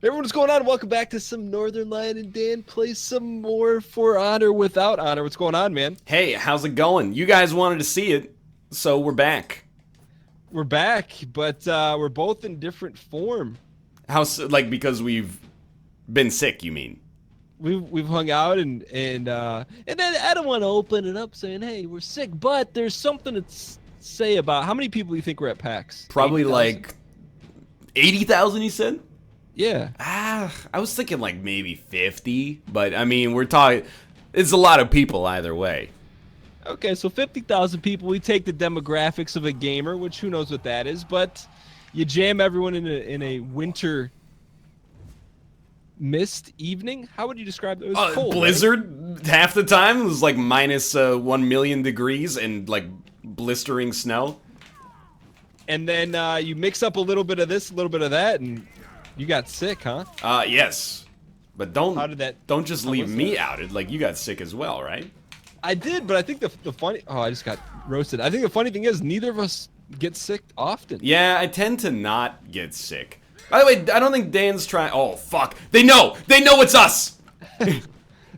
Hey everyone, what's going on? Welcome back to some Northernlion and Dan play some more For Honor Without Honor. What's going on, man? Hey, how's it going? You guys wanted to see it, so we're back. We're back, but we're both in different form. Like because we've been sick, you mean? We've hung out and then I don't want to open it up saying, "Hey, we're sick," but there's something to say about how many people you think were at PAX? Probably 80,000? like 80,000, you said? Yeah. I was thinking like maybe 50, but I mean, we're talking, it's a lot of people either way. Okay, so 50,000 people. We take the demographics of a gamer, which who knows what that is, but you jam everyone in a winter mist evening. How would you describe it? It was cold, right? Blizzard, half the time, it was like minus 1 million degrees and like blistering snow. And then you mix up a little bit of this, a little bit of that, and you got sick, huh? Yes. But How did that? don't just how leave was me that? outed, like you got sick as well, right? I did, but I think the funny. Oh, I just got roasted. I think the funny thing is neither of us get sick often. Yeah, I tend to not get sick. By the way, I don't think Dan's trying. Oh fuck! They know it's us.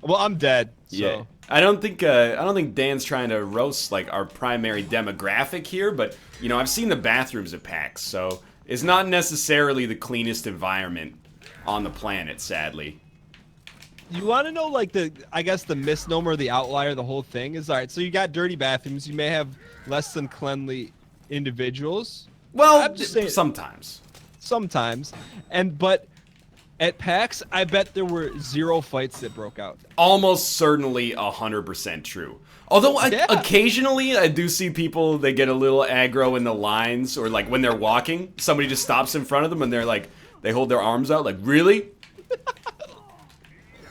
Well, I'm dead. So. Yeah, I don't think Dan's trying to roast like our primary demographic here, but you know I've seen the bathrooms at PAX, so it's not necessarily the cleanest environment on the planet, sadly. You want to know, like, I guess the misnomer, the outlier, the whole thing is, all right, so you got dirty bathrooms. You may have less than cleanly individuals. Well, I'm just saying, sometimes. sometimes. But at PAX, I bet there were 0 fights that broke out. Almost certainly 100% true. Although Yeah. occasionally I do see people, they get a little aggro in the lines, or like when they're walking, somebody just stops in front of them and they're like, they hold their arms out like, really?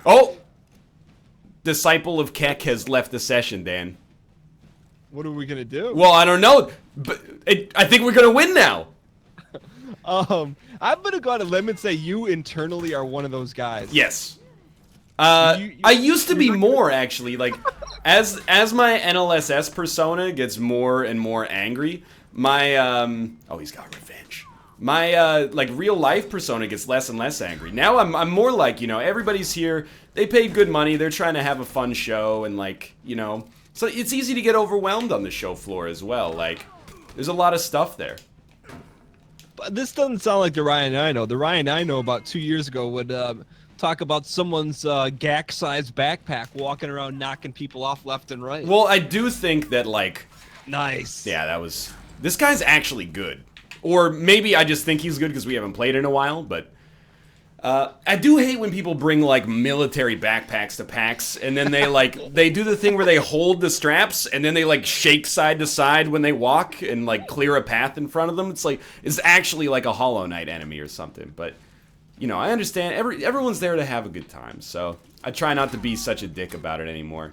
Oh! Disciple of Keck has left the session, Dan. What are we going to do? Well, I don't know, but I think we're gonna win now. I'm going to go out on a limb and say you internally are one of those guys. Yes. You- I used to be you're not gonna- more, actually. Like, as my NLSS persona gets more and more angry, my oh, he's got revenge. My like real life persona gets less and less angry. Now I'm more like, you know, everybody's here. They paid good money. They're trying to have a fun show, and like, you know, so it's easy to get overwhelmed on the show floor as well. Like, there's a lot of stuff there. But this doesn't sound like the Ryan I know. The Ryan I know about 2 years ago would talk about someone's GAC-sized backpack walking around knocking people off left and right. Well, I do think that, like, Nice. yeah, this guy's actually good. Or maybe I just think he's good because we haven't played in a while, but I do hate when people bring like military backpacks to PAX and then they do the thing where they hold the straps and then they like shake side to side when they walk and like clear a path in front of them. It's actually like a Hollow Knight enemy or something, but you know, I understand everyone's there to have a good time, so I try not to be such a dick about it anymore.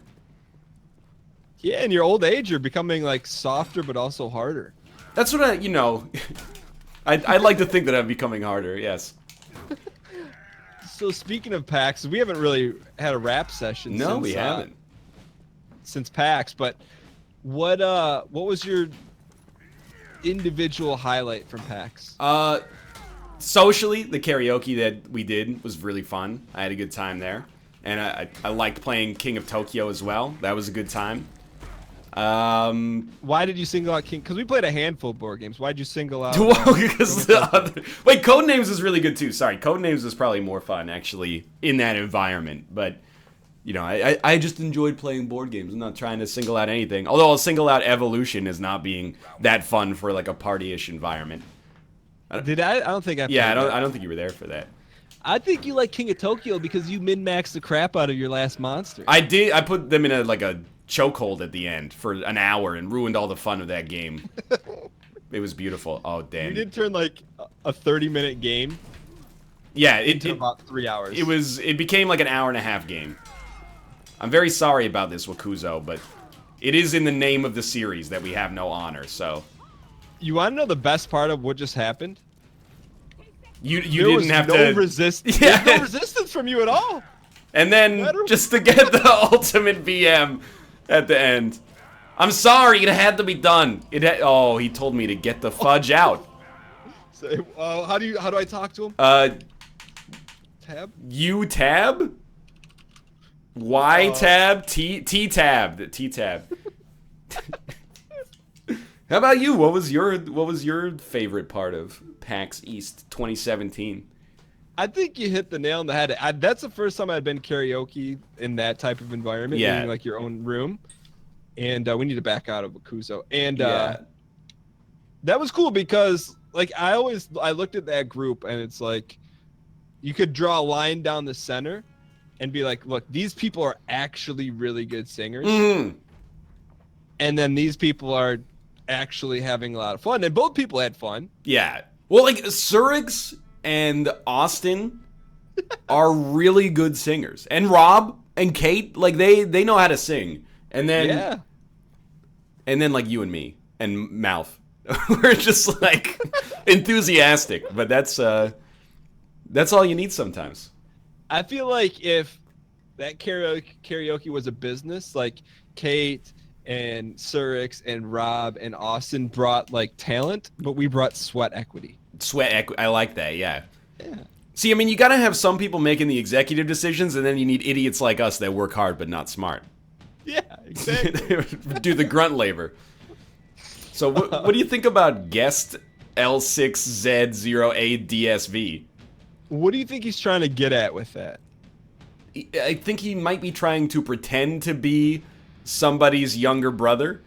Yeah, in your old age, you're becoming like softer but also harder. That's what you know, I'd like to think that I'm becoming harder, yes. So speaking of PAX, we haven't really had a rap session. No, since, we haven't. Since PAX. But what was your individual highlight from PAX? Socially, the karaoke that we did was really fun. I had a good time there. And I liked playing King of Tokyo as well. That was a good time. Why did you single out King? Because we played a handful of board games. Why did you single out? Because wait, Codenames was really good too. Sorry, Codenames was probably more fun actually in that environment. But you know, I just enjoyed playing board games. I'm not trying to single out anything. Although I'll single out Evolution as not being that fun for like a party-ish environment. Did I? I don't think I. Yeah, played that. I don't think you were there for that. I think you like King of Tokyo because you min-maxed the crap out of your last monster. I did. I put them in a chokehold at the end for an hour and ruined all the fun of that game. It was beautiful. Oh, damn. You did turn like a 30-minute game Yeah, into about 3 hours. it became like an hour and a half game. I'm very sorry about this, Wakuzo, but it is in the name of the series that we have no honor, so. You want to know the best part of what just happened? You There didn't was have no to. resist. Yeah. There's no resistance from you at all. And then just to get the ultimate BM at the end. I'm sorry, it had to be done. Oh, he told me to get the fudge out. So, how do I talk to him? tab? U tab? Y tab? T tab. The T tab. How about you? What was your favorite part of PAX East 2017? I think you hit the nail on the head. That's the first time I'd been karaoke in that type of environment, Yeah. meaning like your own room. And we need to back out of Bakuzo. And Yeah. that was cool because like I looked at that group and it's like you could draw a line down the center and be like, look, these people are actually really good singers. Mm. And then these people are actually having a lot of fun. And both people had fun. Yeah. Well, like Surix and Austin are really good singers. And Rob and Kate, like they know how to sing. And then like you and me and Mouth. We're just like enthusiastic, but that's all you need sometimes. I feel like if that karaoke was a business, like Kate and Surix and Rob and Austin brought like talent, but we brought sweat equity. Sweat equity. I like that. Yeah. Yeah. See, I mean, you gotta have some people making the executive decisions, and then you need idiots like us that work hard but not smart. Yeah, exactly. Do the grunt labor. So what do you think about guest L6Z0ADSV? What do you think he's trying to get at with that? I think he might be trying to pretend to be somebody's younger brother.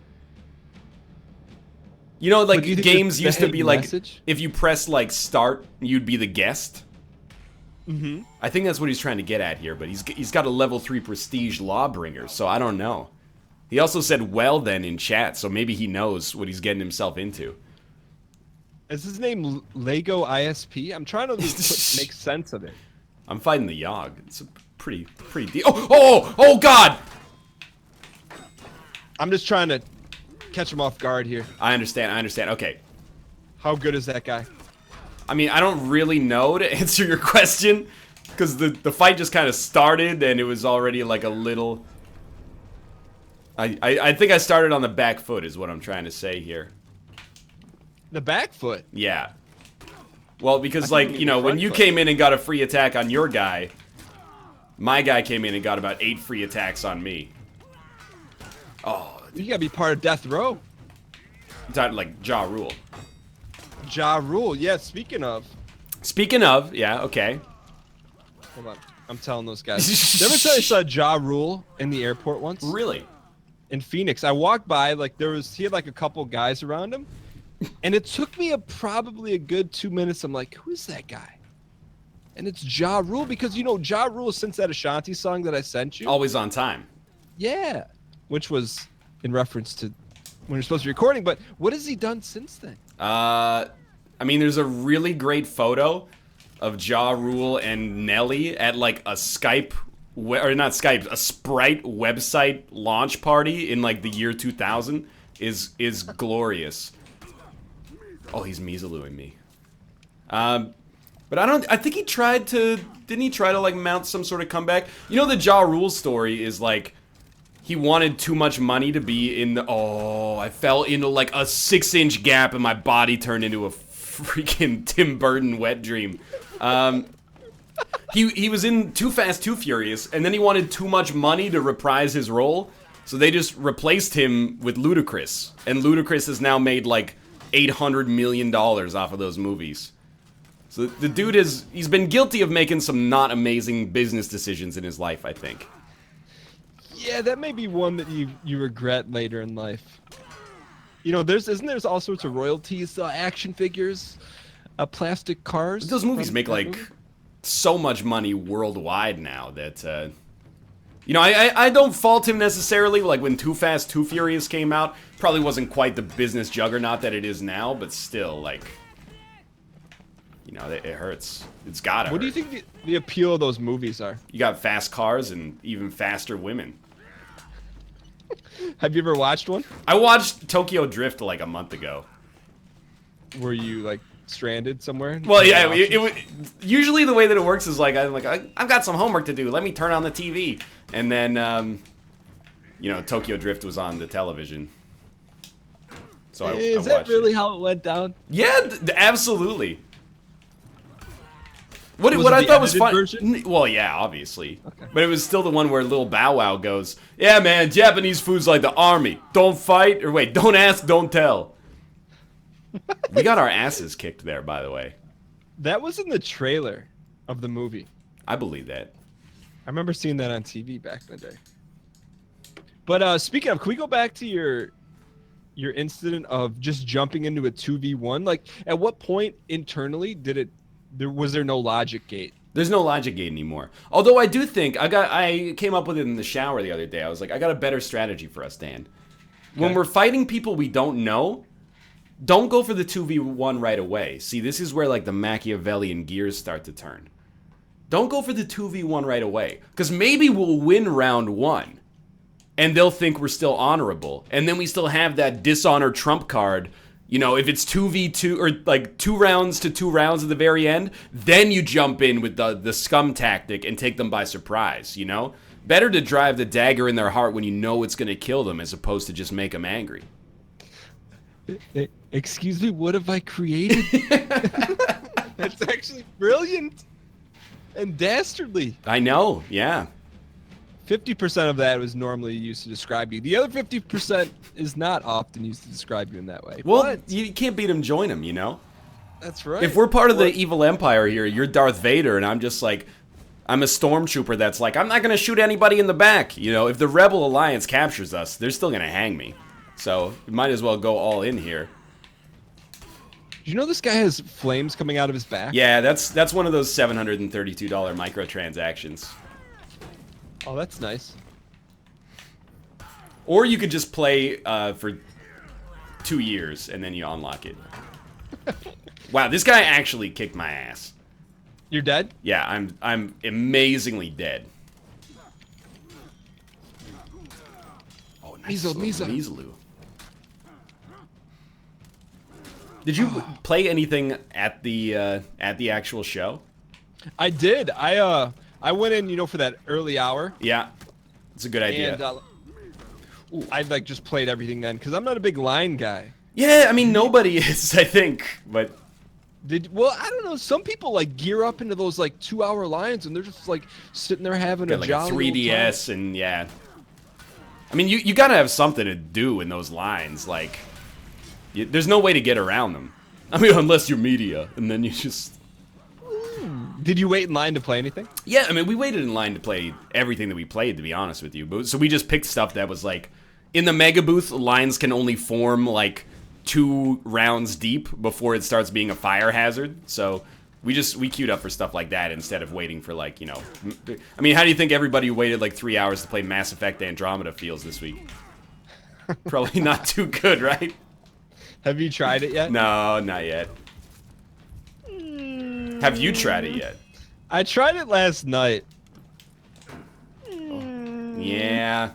You know, like games used to be like, if you press like start, you'd be the guest. Mm-hmm. I think that's what he's trying to get at here, but he's got a level 3 prestige lawbringer, so I don't know. He also said well then in chat, so maybe he knows what he's getting himself into. Is his name Lego ISP? I'm trying to make sense of it. I'm fighting the Yogg. It's a pretty deep. Oh God! I'm just trying to catch him off guard here. I understand. Okay. How good is that guy? I mean, I don't really know to answer your question, because the fight just kind of started and it was already like a little... I think I started on the back foot is what I'm trying to say here. The back foot? Yeah. Well, because like, you know, when you came in and got a free attack on your guy, my guy came in and got about 8 free attacks on me. Oh. You gotta be part of Death Row. Like Ja Rule. Ja Rule, yeah, speaking of, yeah, okay. Hold on. I'm telling those guys. Did I ever tell you I saw Ja Rule in the airport once? Really? In Phoenix. I walked by, like he had like a couple guys around him. And it took me probably a good 2 minutes. I'm like, who is that guy? And it's Ja Rule, because you know Ja Rule, since that Ashanti song that I sent you. Always on time. Yeah. Which was in reference to when you're supposed to be recording, but what has he done since then? I mean, there's a really great photo of Ja Rule and Nelly at like a Skype, or not Skype, a Sprite website launch party in like the year 2000 is glorious. Oh, he's measalooing me. But I think he tried to, didn't he try to like mount some sort of comeback? You know, the Ja Rule story is like, he wanted too much money to be in the, I fell into like a 6-inch gap and my body turned into a freaking Tim Burton wet dream. He was in Too Fast, Too Furious, and then he wanted too much money to reprise his role, so they just replaced him with Ludacris. And Ludacris has now made like $800 million off of those movies. So the dude he's been guilty of making some not amazing business decisions in his life, I think. Yeah, that may be one that you regret later in life. You know, isn't there all sorts of royalties, action figures, plastic cars. Those movies make like so much money worldwide now that you know, I don't fault him necessarily. Like when Too Fast, Too Furious came out, probably wasn't quite the business juggernaut that it is now, but still, like, you know, it hurts. It's gotta hurt. What do you think the appeal of those movies are? You got fast cars and even faster women. Have you ever watched one? I watched Tokyo Drift like a month ago. Were you like stranded somewhere? Well, yeah. Usually the way that it works is like I've got some homework to do. Let me turn on the TV, and then you know, Tokyo Drift was on the television. So is that really how it went down? Yeah, absolutely. What Was it I the thought was edited fun. version? Well, yeah, obviously. Okay. But it was still the one where little Bow Wow goes, "Yeah, man, Japanese food's like the army. Don't fight, or wait, don't ask, don't tell." We got our asses kicked there, by the way. That was in the trailer of the movie. I believe that. I remember seeing that on TV back in the day. But speaking of, can we go back to your incident of just jumping into a 2v1? Like, at what point internally was there no logic gate? There's no logic gate anymore. Although I do think I came up with it in the shower the other day. I was like, I got a better strategy for us, Dan. When Okay. we're fighting people we don't know, don't go for the 2v1 right away. See, this is where like the Machiavellian gears start to turn. Don't go for the 2v1 right away, because maybe we'll win round 1, and they'll think we're still honorable, and then we still have that dishonor trump card. You know, if it's 2v2 or like 2 rounds to 2 rounds at the very end, then you jump in with the scum tactic and take them by surprise, you know? Better to drive the dagger in their heart when you know it's going to kill them as opposed to just make them angry. Excuse me, what have I created? That's actually brilliant and dastardly. I know, yeah. 50% of that was normally used to describe you. The other 50% is not often used to describe you in that way. Well, But you can't beat them, join them, you know? that's right. If we're part of the evil empire here, you're Darth Vader, and I'm just like, I'm a stormtrooper that's like, I'm not going to shoot anybody in the back. You know, if the Rebel Alliance captures us, they're still going to hang me. So, we might as well go all in here. Do you know this guy has flames coming out of his back? Yeah, that's one of those $732 microtransactions. Oh, that's nice. Or you could just play for 2 years, and then you unlock it. Wow, this guy actually kicked my ass. You're dead? Yeah, I'm amazingly dead. Oh, nice. Measlu. Did you play anything at the actual show? I did. I went in, you know, for that early hour. Yeah, it's a good idea. And I like just played everything then because I'm not a big line guy. Yeah, I mean nobody is, I think, but Well, I don't know. Some people like gear up into those like 2-hour lines and they're just like sitting there having got a like a jolly old 3DS time. and yeah. I mean, you gotta have something to do in those lines. Like, there's no way to get around them. I mean, unless you're media, and then you just. Did you wait in line to play anything? Yeah, I mean, we waited in line to play everything that we played, to be honest with you. But so we just picked stuff that was like, in the mega booth, lines can only form like 2 rounds deep before it starts being a fire hazard. So we queued up for stuff like that instead of waiting for like, you know. I mean, how do you think everybody who waited like 3 hours to play Mass Effect Andromeda feels this week? Probably not too good, right? Have you tried it yet? No, not yet. Have you tried it yet? I tried it last night. Yeah.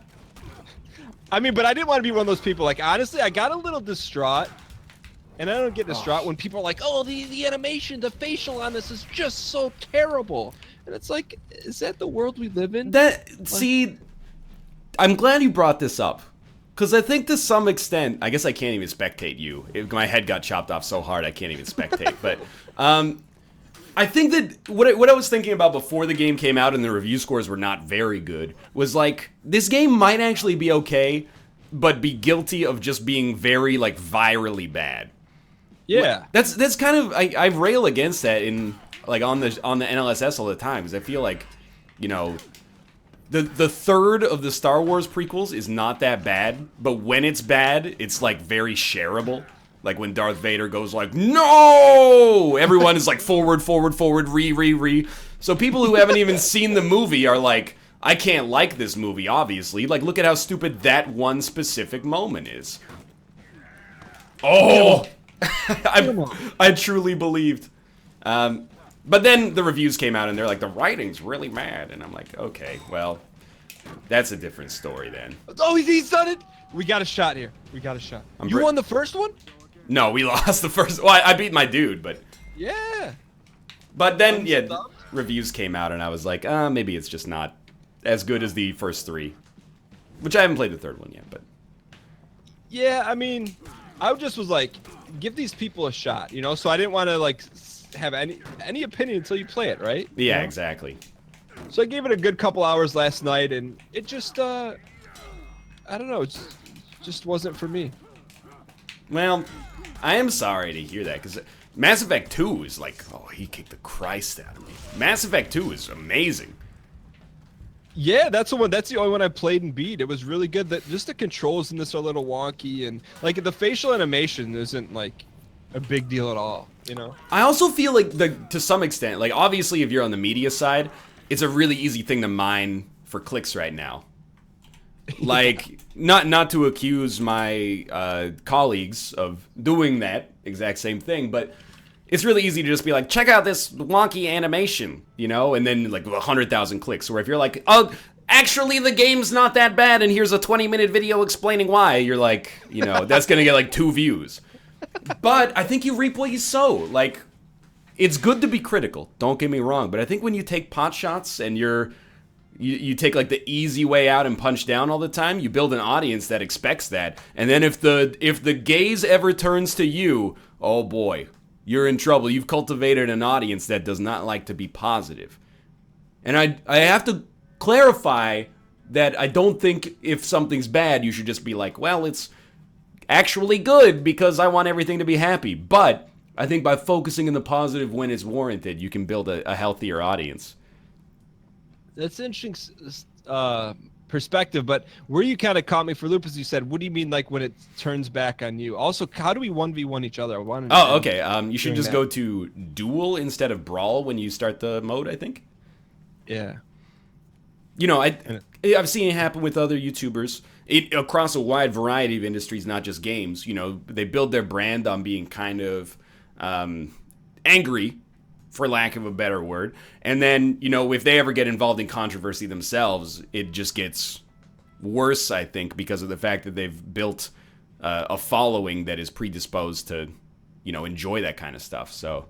I mean, but I didn't want to be one of those people. Like, honestly, I got a little distraught. And I don't get distraught when people are like, oh, the animation, the facial on this is just so terrible. And it's like, is that the world we live in? See, I'm glad you brought this up. Because I think to some extent, I guess I can't even spectate you. My head got chopped off so hard I can't even spectate. But I think that what I was thinking about before the game came out and the review scores were not very good was like, this game might actually be okay, but be guilty of just being very like virally bad. Yeah. That's kind of, I rail against that in like on the NLSS all the time because I feel like, you know, the third of the Star Wars prequels is not that bad, but when it's bad, it's like very shareable. Like when Darth Vader goes like, no! Everyone is like forward, re. So people who haven't even seen the movie are like, I can't like this movie, obviously. Like, look at how stupid that one specific moment is. Oh! I truly believed. But then the reviews came out and they're like, the writing's really mad. And I'm like, okay, well, that's a different story then. Oh, he's done it! We got a shot here. We got a shot. You won the first one? No, we lost the first. Well, I beat my dude, but. Yeah. But then, yeah, reviews came out and I was like, maybe it's just not as good as the first 3. Which I haven't played the third one yet, but. Yeah, I mean, I just was like, give these people a shot, you know? So I didn't want to, like, have any opinion until you play it, right? Yeah, You know? exactly. So I gave it a good couple hours last night, and it just I don't know, it just wasn't for me. Well, I am sorry to hear that, because Mass Effect 2 is like, oh, he kicked the Christ out of me. Mass Effect 2 is amazing. Yeah, that's the one. That's the only one I played and beat. It was really good. That just the controls in this are a little wonky, and like the facial animation isn't like a big deal at all. You know. I also feel like to some extent, like obviously if you're on the media side, it's a really easy thing to mine for clicks right now. Like, not to accuse my colleagues of doing that exact same thing, but it's really easy to just be like, check out this wonky animation, you know, and then like 100,000 clicks. Or if you're like, oh, actually the game's not that bad, and here's a 20-minute video explaining why, you're like, you know, that's gonna get like 2 views. But I think you reap what you sow. Like, it's good to be critical, don't get me wrong, but I think when you take pot shots and you take like the easy way out and punch down all the time, you build an audience that expects that. And then if the gaze ever turns to you, oh boy, you're in trouble. You've cultivated an audience that does not like to be positive. And I have to clarify that I don't think if something's bad, you should just be like, well, it's actually good because I want everything to be happy. But I think by focusing in the positive when it's warranted, you can build a healthier audience. That's an interesting perspective, but where you kind of caught me for loop is you said, what do you mean like when it turns back on you? Also, how do we 1v1 each other? Oh, okay. You should just go to Duel instead of Brawl when you start the mode, I think. Yeah. You know, I've seen it happen with other YouTubers across a wide variety of industries, not just games. You know, they build their brand on being kind of angry, for lack of a better word. And then, you know, if they ever get involved in controversy themselves, it just gets worse, I think, because of the fact that they've built a following that is predisposed to, you know, enjoy that kind of stuff. So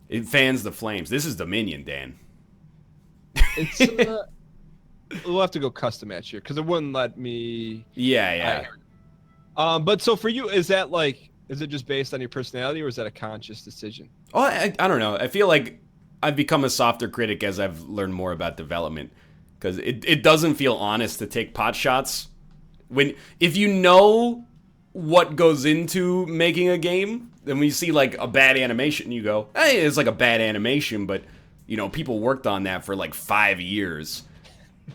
it fans the flames. This is Dominion, Dan. It's we'll have to go custom match here because it wouldn't let me. Yeah. But so for you, is that like, is it just based on your personality, or is that a conscious decision? Oh, I don't know. I feel like I've become a softer critic as I've learned more about development, because it doesn't feel honest to take pot shots if you know what goes into making a game. Then when you see like a bad animation, you go, hey, it's like a bad animation, but you know, people worked on that for like 5 years.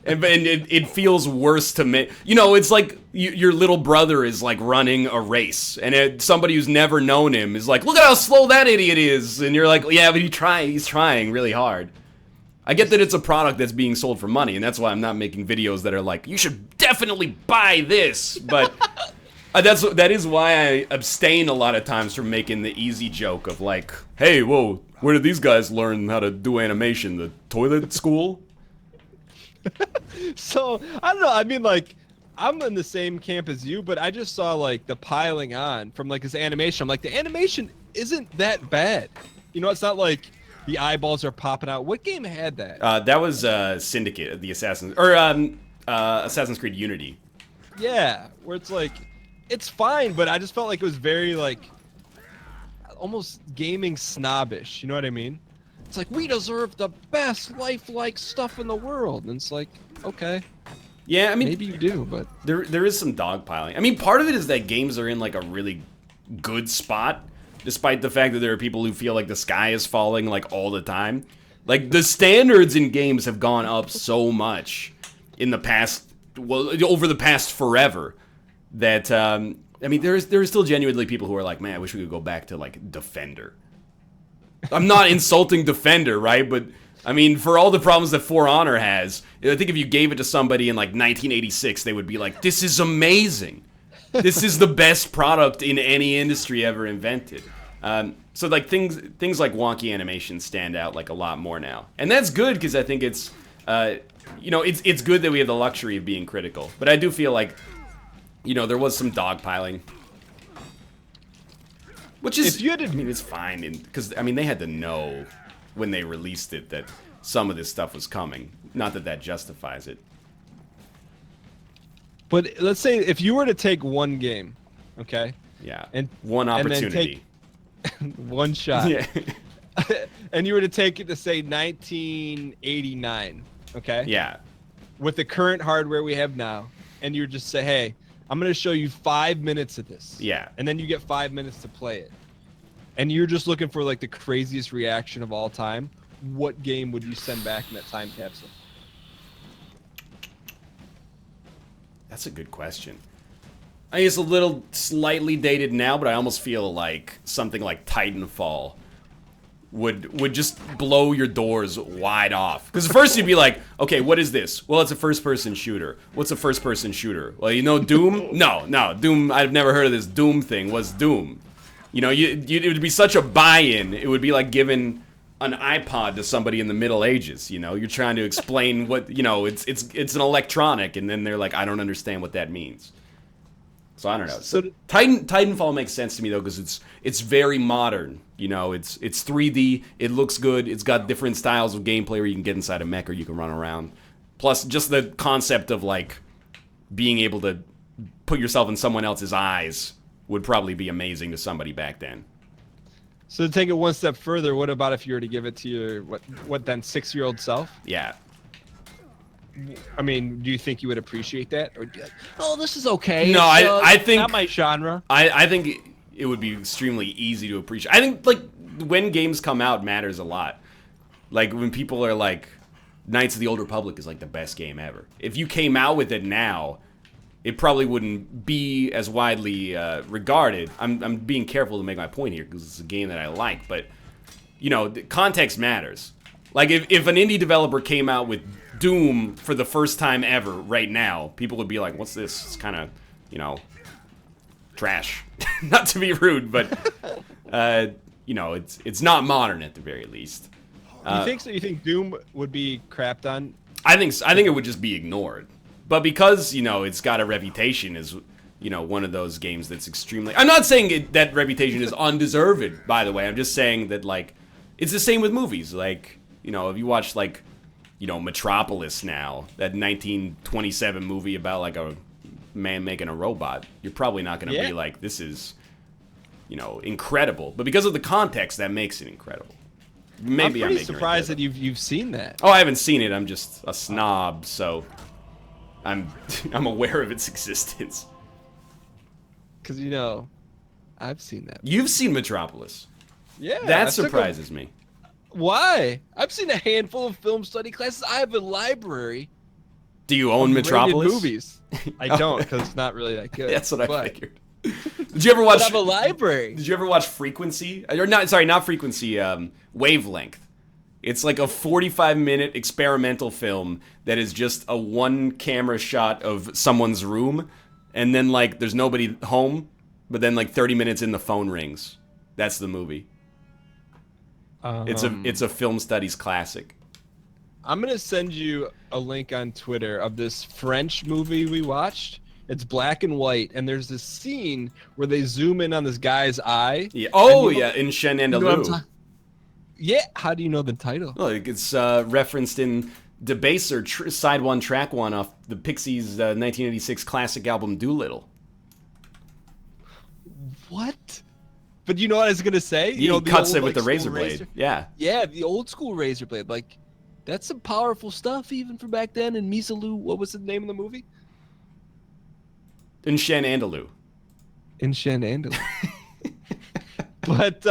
And it feels worse to me. You know, it's like your little brother is like running a race, and somebody who's never known him is like, look at how slow that idiot is. And you're like, yeah, but he's trying really hard. I get that it's a product that's being sold for money, and that's why I'm not making videos that are like, you should definitely buy this. But that is why I abstain a lot of times from making the easy joke of like, hey, whoa, where did these guys learn how to do animation? The toilet school? So I don't know. I mean, like, I'm in the same camp as you, but I just saw like the piling on from like this animation. I'm like, the animation isn't that bad. You know, it's not like the eyeballs are popping out. What game had that? That was Syndicate, the Assassin's Creed Unity. Yeah, where it's like, it's fine, but I just felt like it was very like almost gaming snobbish. You know what I mean? It's like, we deserve the best lifelike stuff in the world. And it's like, okay. Yeah, I mean, maybe you do, but there is some dogpiling. I mean, part of it is that games are in like a really good spot, despite the fact that there are people who feel like the sky is falling like all the time. Like, the standards in games have gone up so much in the past, well, over the past forever, that I mean, there are still genuinely people who are like, man, I wish we could go back to like Defender. I'm not insulting Defender, right? But, I mean, for all the problems that For Honor has, I think if you gave it to somebody in, like, 1986, they would be like, this is amazing. This is the best product in any industry ever invented. So, like, things like wonky animation stand out, like, a lot more now. And that's good, because I think it's, you know, it's good that we have the luxury of being critical. But I do feel like, you know, there was some dogpiling. Which is, if you had to, I mean, it's fine, because, I mean, they had to know when they released it that some of this stuff was coming. Not that that justifies it. But let's say if you were to take one game, okay? Yeah, and one opportunity. And then take one shot. Yeah. and you were to take it to say 1989, okay? Yeah. With the current hardware we have now, and you just say, hey, I'm going to show you 5 minutes of this. Yeah. And then you get 5 minutes to play it. And you're just looking for like the craziest reaction of all time. What game would you send back in that time capsule? That's a good question. I think it's a little slightly dated now, but I almost feel like something like Titanfall would just blow your doors wide off. Because at first you'd be like, okay, what is this? Well, it's a first-person shooter. What's a first-person shooter? Well, you know Doom? No, Doom, I've never heard of this Doom thing. What's Doom? You know, it would be such a buy-in. It would be like giving an iPod to somebody in the Middle Ages, you know? You're trying to explain what, you know, it's an electronic, and then they're like, I don't understand what that means. So I don't know. So Titanfall makes sense to me though, because it's very modern. You know, it's 3D. It looks good. It's got different styles of gameplay where you can get inside a mech or you can run around. Plus, just the concept of like being able to put yourself in someone else's eyes would probably be amazing to somebody back then. So to take it one step further, what about if you were to give it to your what then 6-year-old self? Yeah. I mean, do you think you would appreciate that, or be like, oh, this is okay? No, I think not my genre. I think it would be extremely easy to appreciate. I think like when games come out matters a lot. Like when people are like, Knights of the Old Republic is like the best game ever. If you came out with it now, it probably wouldn't be as widely regarded. I'm being careful to make my point here because it's a game that I like, but you know, context matters. Like if an indie developer came out with Doom for the first time ever right now, people would be like, what's this? It's kind of, you know, trash. Not to be rude, but you know, it's not modern at the very least. You think so? You think Doom would be crapped on? I think it would just be ignored. But because, you know, it's got a reputation as, you know, one of those games that's extremely... I'm not saying that reputation is undeserved, by the way. I'm just saying that, like, it's the same with movies. Like, you know, if you watch, like, you know, Metropolis now, that 1927 movie about, like, a man making a robot, you're probably not going to be like, this is, you know, incredible. But because of the context, that makes it incredible. Maybe I'm pretty surprised that you've seen that. Oh, I haven't seen it. I'm just a snob, so... I'm aware of its existence. Because, you know, I've seen that. You've seen Metropolis. Yeah. That surprises me. Why? I've seen a handful of film study classes. I have a library. Do you own Metropolis? Movies. I don't, because it's not really that good. That's what I figured. Did you ever watch... I have a library. Did you ever watch Frequency? Or not Frequency, Wavelength. It's like a 45-minute experimental film that is just a one-camera shot of someone's room, and then, like, there's nobody home, but then, like, 30 minutes in, the phone rings. That's the movie. It's a film studies classic. I'm going to send you a link on Twitter of this French movie we watched. It's black and white, and there's this scene where they zoom in on this guy's eye. Yeah. Oh, yeah, in Chien Andalou. Yeah, how do you know the title? Well, it's referenced in Debaser Side 1, Track 1 off the Pixies' 1986 classic album Doolittle. What? But you know what I was going to say? He cuts it with the razor blade. Yeah. Yeah, the old school razor blade. Like, that's some powerful stuff even from back then. And Misalou, what was the name of the movie? In Chien Andalou. In Chien Andalou. But,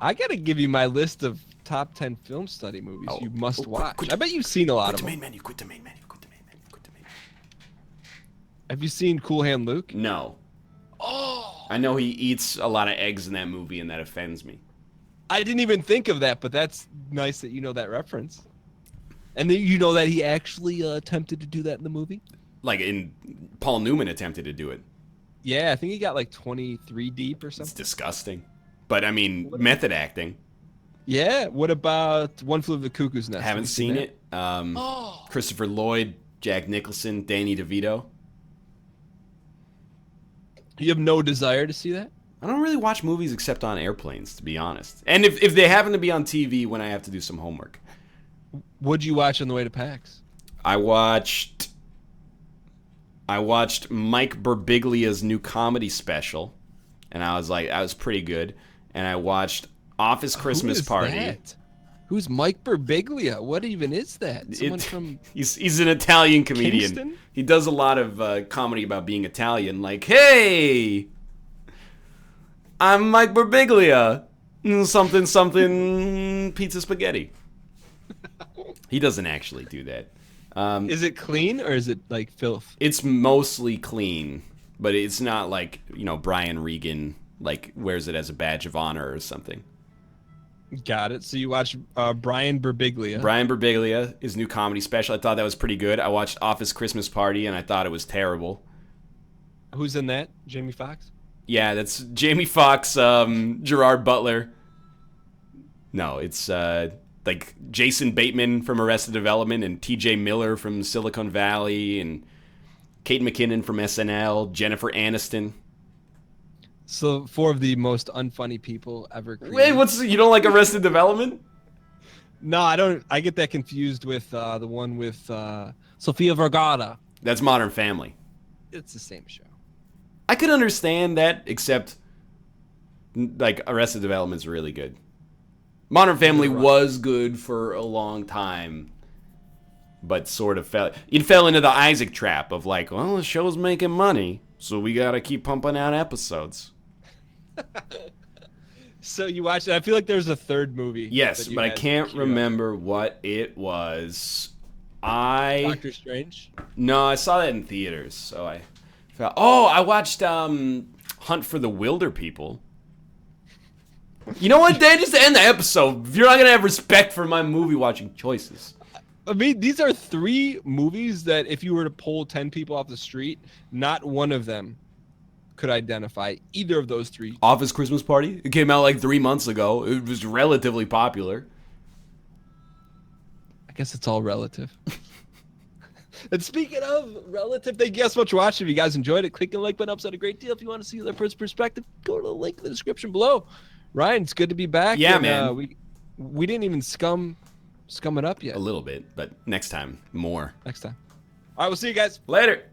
I gotta give you my list of top 10 film study movies you must watch. I bet you've seen a lot of them. Quit the main menu. Have you seen Cool Hand Luke? No. Oh! I know he eats a lot of eggs in that movie, and that offends me. I didn't even think of that, but that's nice that you know that reference. And then you know that he actually attempted to do that in the movie? Like, Paul Newman attempted to do it. Yeah, I think he got like 23 deep or something. It's disgusting. But, I mean, method acting. Yeah, what about One Flew Over the Cuckoo's Nest? Haven't seen it. Christopher Lloyd, Jack Nicholson, Danny DeVito. You have no desire to see that? I don't really watch movies except on airplanes, to be honest. And if they happen to be on TV when I have to do some homework. What'd you watch on the way to PAX? I watched Mike Birbiglia's new comedy special, and I was like, that was pretty good. And I watched Office Christmas Who is Party. that? Who's Mike Birbiglia? What even is that? Someone from He's an Italian comedian. Kingston? He does a lot of comedy about being Italian. Like, hey, I'm Mike Birbiglia. Something, something, pizza spaghetti. He doesn't actually do that. Is it clean or is it like filth? It's mostly clean, but it's not like, you know, Brian Regan like wears it as a badge of honor or something. Got it. So you watch Brian Birbiglia. Brian Birbiglia, his new comedy special. I thought that was pretty good. I watched Office Christmas Party and I thought it was terrible. Who's in that? Jamie Foxx? Yeah, that's Jamie Foxx, Gerard Butler. No, it's like Jason Bateman from Arrested Development and T.J. Miller from Silicon Valley and Kate McKinnon from SNL, Jennifer Aniston. So 4 of the most unfunny people ever created. Wait, you don't like Arrested Development? No, I don't. I get that confused with the one with Sofia Vergara. That's Modern Family. It's the same show. I could understand that, except like Arrested Development's really good. Modern Family was good for a long time, but sort of fell into the Isaac trap of like, well, the show's making money, so we gotta keep pumping out episodes. So you watched it. I feel like there's a third movie. Yes, but I can't remember what it was. Doctor Strange? No, I saw that in theaters, so I felt... Oh, I watched Hunt for the Wilder People. You know what, Dan? Just to end the episode, if you're not going to have respect for my movie-watching choices. I mean, these are 3 movies that if you were to poll 10 people off the street, not one of them could identify either of those 3. Office Christmas Party? It came out like 3 months ago. It was relatively popular. I guess it's all relative. And speaking of relative, thank you guys so much for watching. If you guys enjoyed it, click the like button. Helps out a great deal. If you want to see the other person's perspective, go to the link in the description below. Ryan, it's good to be back. Yeah, and, man. We didn't even scum it up yet. A little bit, but next time, more. Next time. All right, we'll see you guys. Later.